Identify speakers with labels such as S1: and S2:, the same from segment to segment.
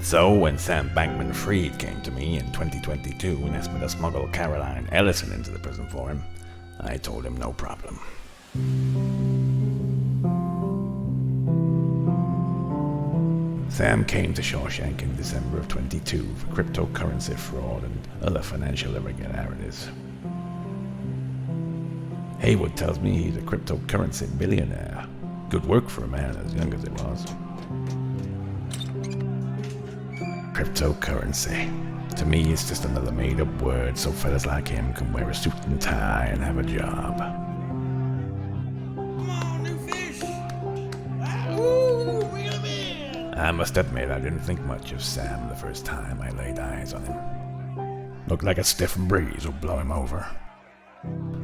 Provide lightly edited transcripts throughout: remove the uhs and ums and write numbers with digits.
S1: So when Sam Bankman-Fried came to me in 2022 and asked me to smuggle Caroline Ellison into the prison for him, I told him no problem. Sam came to Shawshank in December of 22 for cryptocurrency fraud and other financial irregularities. Haywood tells me he's a cryptocurrency billionaire. Good work for a man as young as he was. Cryptocurrency. To me, it's just another made-up word so fellas like him can wear a suit and tie and have a job.
S2: Come on, new fish! Ooh, bring him in!
S1: I must admit I didn't think much of Sam the first time I laid eyes on him. Looked like a stiff breeze would blow him over.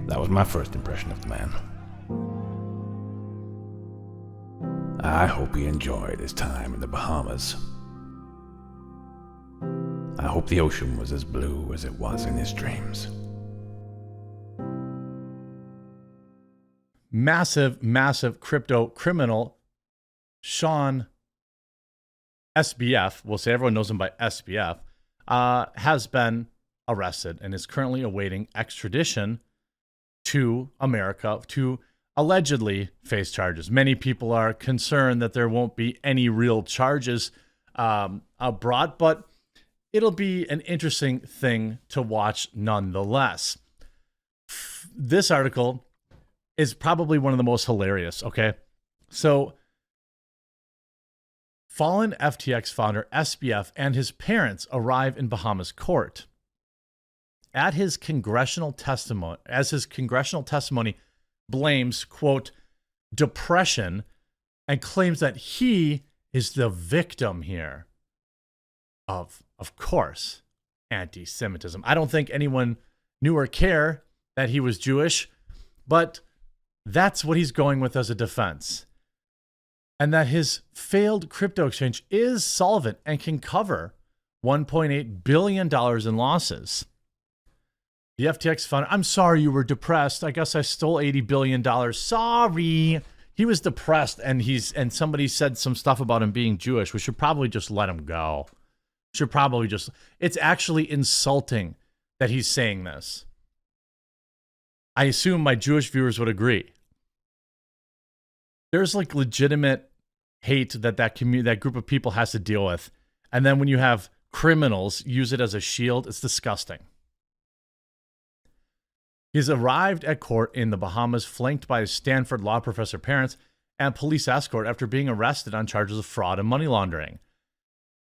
S1: That was my first impression of the man. I hope he enjoyed his time in the Bahamas. I hope the ocean was as blue as it was in his dreams.
S3: Massive crypto criminal Sean SBF, we'll say everyone knows him by SBF, has been arrested and is currently awaiting extradition to America to allegedly face charges. Many people are concerned that there won't be any real charges brought, but it'll be an interesting thing to watch nonetheless. This article is probably one of the most hilarious, okay? So, fallen FTX founder SBF and his parents arrive in Bahamas court. As his congressional testimony blames, quote, depression and claims that he is the victim here of course, anti-Semitism. I don't think anyone knew or cared that he was Jewish, but that's what he's going with as a defense. And that his failed crypto exchange is solvent and can cover $1.8 billion in losses. The FTX founder, I'm sorry you were depressed. I guess I stole $80 billion. Sorry. He was depressed and somebody said some stuff about him being Jewish. We should probably just let him go. It's actually insulting that he's saying this. I assume my Jewish viewers would agree. There's like legitimate hate that group of people has to deal with. And then when you have criminals use it as a shield, it's disgusting. He's arrived at court in the Bahamas, flanked by his Stanford law professor parents and police escort after being arrested on charges of fraud and money laundering.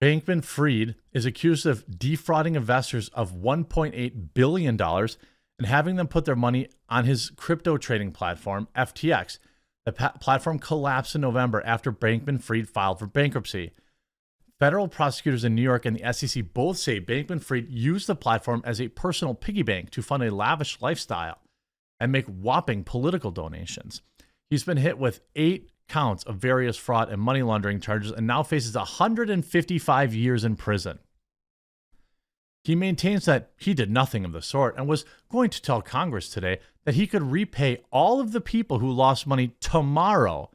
S3: Bankman-Fried is accused of defrauding investors of $1.8 billion and having them put their money on his crypto trading platform, FTX. The platform collapsed in November after Bankman-Fried filed for bankruptcy. Federal prosecutors in New York and the SEC both say Bankman-Fried used the platform as a personal piggy bank to fund a lavish lifestyle and make whopping political donations. He's been hit with 8 counts of various fraud and money laundering charges and now faces 155 years in prison. He maintains that he did nothing of the sort and was going to tell Congress today that he could repay all of the people who lost money tomorrow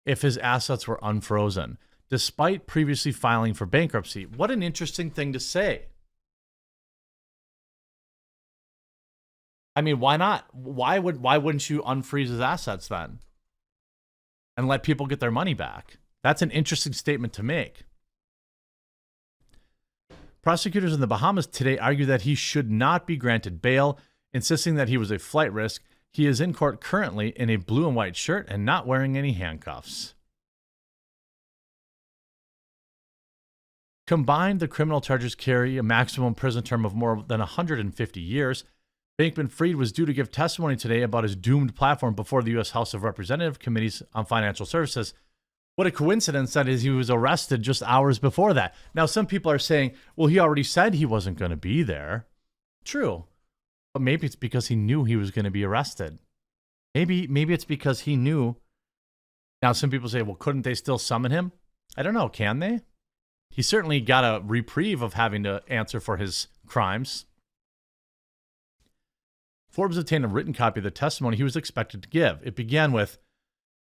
S3: if his assets were unfrozen, despite previously filing for bankruptcy. What an interesting thing to say. I mean, why not? Why wouldn't you unfreeze his assets then and let people get their money back? That's an interesting statement to make. Prosecutors in the Bahamas today argue that he should not be granted bail, insisting that he was a flight risk. He is in court currently in a blue and white shirt and not wearing any handcuffs. Combined, the criminal charges carry a maximum prison term of more than 150 years. Bankman-Fried was due to give testimony today about his doomed platform before the U.S. House of Representatives Committees on Financial Services. What a coincidence that is, he was arrested just hours before that. Now, some people are saying, well, he already said he wasn't going to be there. True. But maybe it's because he knew he was going to be arrested. Maybe it's because he knew. Now, some people say, well, couldn't they still summon him? I don't know. Can they? He certainly got a reprieve of having to answer for his crimes. Forbes obtained a written copy of the testimony he was expected to give. It began with,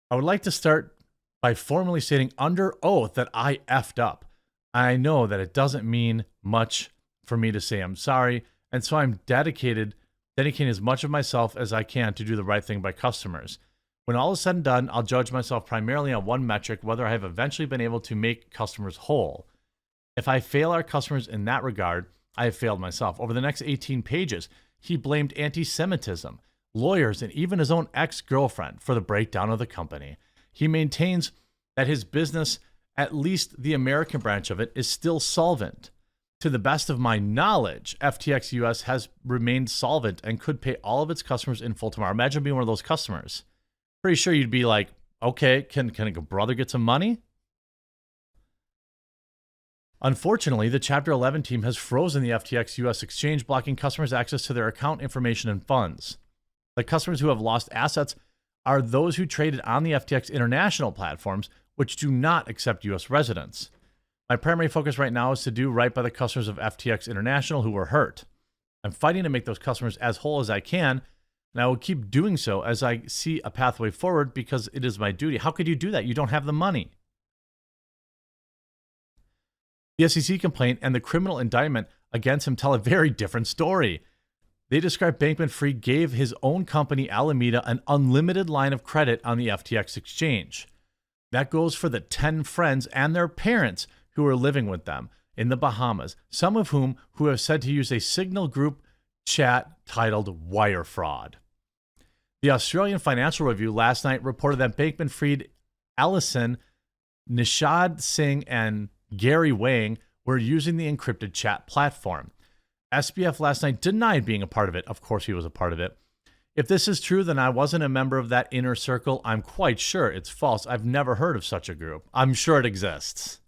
S3: I would like to start by formally stating under oath that I effed up. I know that it doesn't mean much for me to say I'm sorry, and so I'm dedicating as much of myself as I can to do the right thing by customers. When all is said and done, I'll judge myself primarily on one metric, whether I have eventually been able to make customers whole. If I fail our customers in that regard, I have failed myself. Over the next 18 pages, he blamed anti-Semitism, lawyers, and even his own ex-girlfriend for the breakdown of the company. He maintains that his business, at least the American branch of it, is still solvent. To the best of my knowledge, FTX US has remained solvent and could pay all of its customers in full tomorrow. Imagine being one of those customers. Pretty sure you'd be like, okay, can a brother get some money? Unfortunately, the Chapter 11 team has frozen the FTX US exchange, blocking customers' access to their account information and funds. The customers who have lost assets are those who traded on the FTX international platforms, which do not accept US residents. My primary focus right now is to do right by the customers of FTX International who were hurt. I'm fighting to make those customers as whole as I can, and I will keep doing so as I see a pathway forward because it is my duty. How could you do that? You don't have the money. The SEC complaint and the criminal indictment against him tell a very different story. They describe Bankman-Fried gave his own company, Alameda, an unlimited line of credit on the FTX exchange. That goes for the 10 friends and their parents who are living with them in the Bahamas, some of whom who have said to use a Signal group chat titled Wire Fraud. The Australian Financial Review last night reported that Bankman-Fried, Allison, Nishad Singh, and Gary Wang were using the encrypted chat platform. SBF last night denied being a part of it. Of course he was a part of it. If this is true, then I wasn't a member of that inner circle. I'm quite sure it's false. I've never heard of such a group. I'm sure it exists.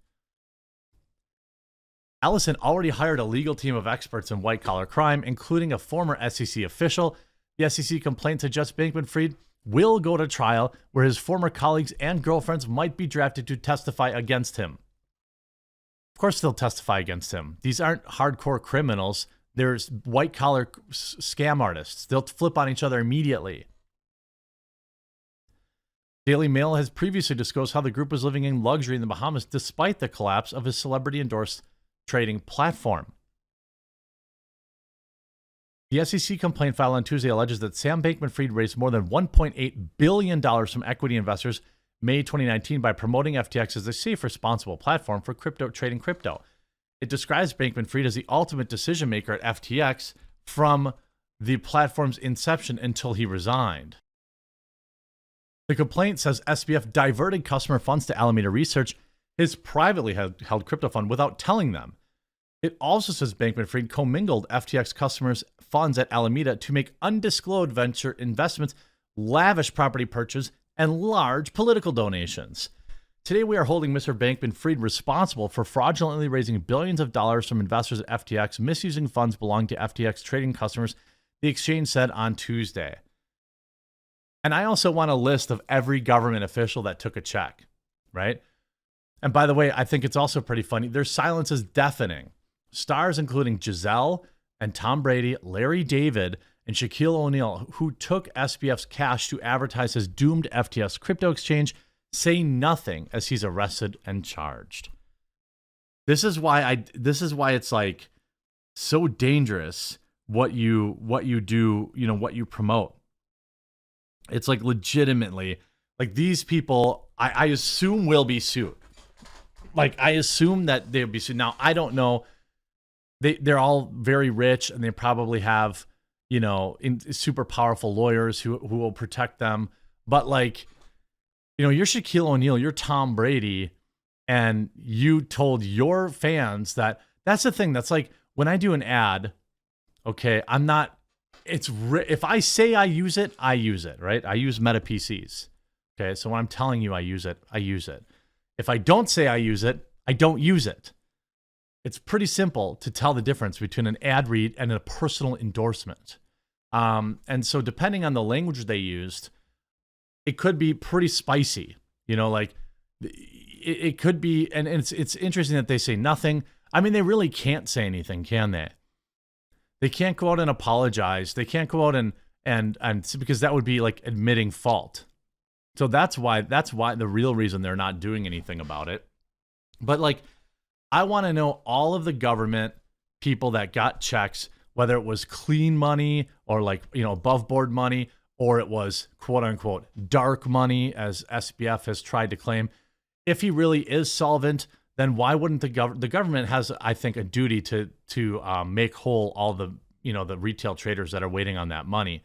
S3: Allison already hired a legal team of experts in white-collar crime, including a former SEC official. The SEC complaint suggests Bankman-Fried will go to trial where his former colleagues and girlfriends might be drafted to testify against him. Of course they'll testify against him. These aren't hardcore criminals. They're white-collar scam artists. They'll flip on each other immediately. Daily Mail has previously disclosed how the group was living in luxury in the Bahamas despite the collapse of his celebrity-endorsed trading platform. The SEC complaint filed on Tuesday alleges that Sam Bankman-Fried raised more than $1.8 billion from equity investors May 2019 by promoting FTX as a safe, responsible platform for crypto trading crypto. It describes Bankman-Fried as the ultimate decision maker at FTX from the platform's inception until he resigned. The complaint says SBF diverted customer funds to Alameda Research, his privately held crypto fund, without telling them. It also says Bankman-Fried commingled FTX customers' funds at Alameda to make undisclosed venture investments, lavish property purchases, and large political donations. Today, we are holding Mr. Bankman-Fried responsible for fraudulently raising billions of dollars from investors at FTX, misusing funds belonging to FTX trading customers, the exchange said on Tuesday. And I also want a list of every government official that took a check, right? And by the way, I think it's also pretty funny. Their silence is deafening. Stars including Giselle and Tom Brady, Larry David, and Shaquille O'Neal, who took SBF's cash to advertise his doomed FTX crypto exchange, say nothing as he's arrested and charged. This is why it's like so dangerous what you do, what you promote. It's like legitimately, like these people, I assume will be sued. Like I assume that they'll be sued. Now I don't know. They're all very rich and they probably have, super powerful lawyers who will protect them. But like, you're Shaquille O'Neal, you're Tom Brady, and you told your fans that's the thing. That's like when I do an ad, okay, if I say I use it, right? I use Meta PCs. Okay, so when I'm telling you I use it, I use it. If I don't say I use it, I don't use it. It's pretty simple to tell the difference between an ad read and a personal endorsement. And so depending on the language they used, it could be pretty spicy, like it could be, and it's interesting that they say nothing. I mean, they really can't say anything, can they? They can't go out and apologize. They can't go out and because that would be like admitting fault. So that's why the real reason they're not doing anything about it. But like, I want to know all of the government people that got checks, whether it was clean money or like, above board money, or it was quote unquote dark money, as SBF has tried to claim. If he really is solvent, then why wouldn't the government has, I think, a duty to make whole all the, the retail traders that are waiting on that money.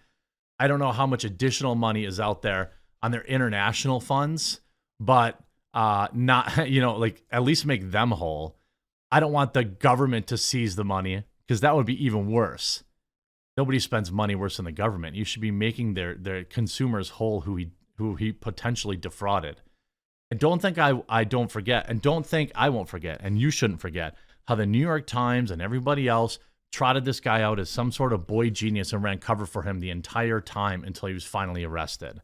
S3: I don't know how much additional money is out there on their international funds, but not, like at least make them whole. I don't want the government to seize the money because that would be even worse. Nobody spends money worse than the government. You should be making their consumers whole who he potentially defrauded. And don't think I don't forget, and don't think I won't forget, and you shouldn't forget how the New York Times and everybody else trotted this guy out as some sort of boy genius and ran cover for him the entire time until he was finally arrested.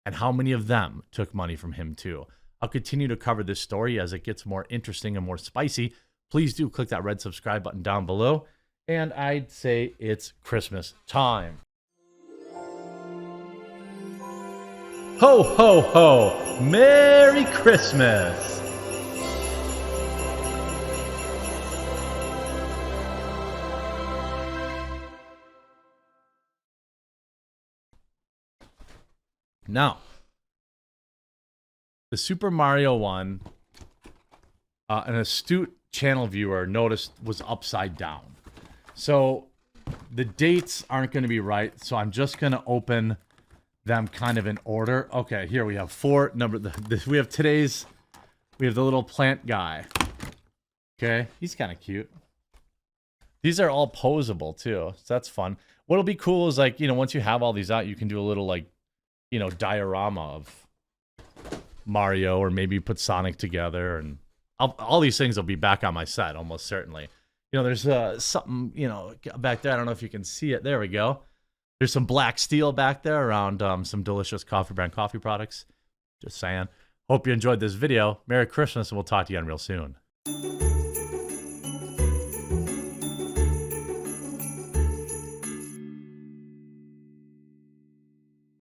S3: And how many of them took money from him too. I'll continue to cover this story as it gets more interesting and more spicy. Please do click that red subscribe button down below. And I'd say it's Christmas time. Ho, ho, ho! Merry Christmas! Now, the Super Mario one, an astute channel viewer noticed was upside down. So the dates aren't going to be right. So I'm just going to open them kind of in order. Okay, here we have we have the little plant guy. Okay, he's kind of cute. These are all posable too, so that's fun. What'll be cool is like, once you have all these out, you can do a little like, diorama of Mario, or maybe put Sonic together, and all these things will be back on my set almost certainly. There's something, back there. I don't know if you can see it. There we go. There's some black steel back there around some delicious coffee brand coffee products. Just saying. Hope you enjoyed this video. Merry Christmas, and we'll talk to you again real soon.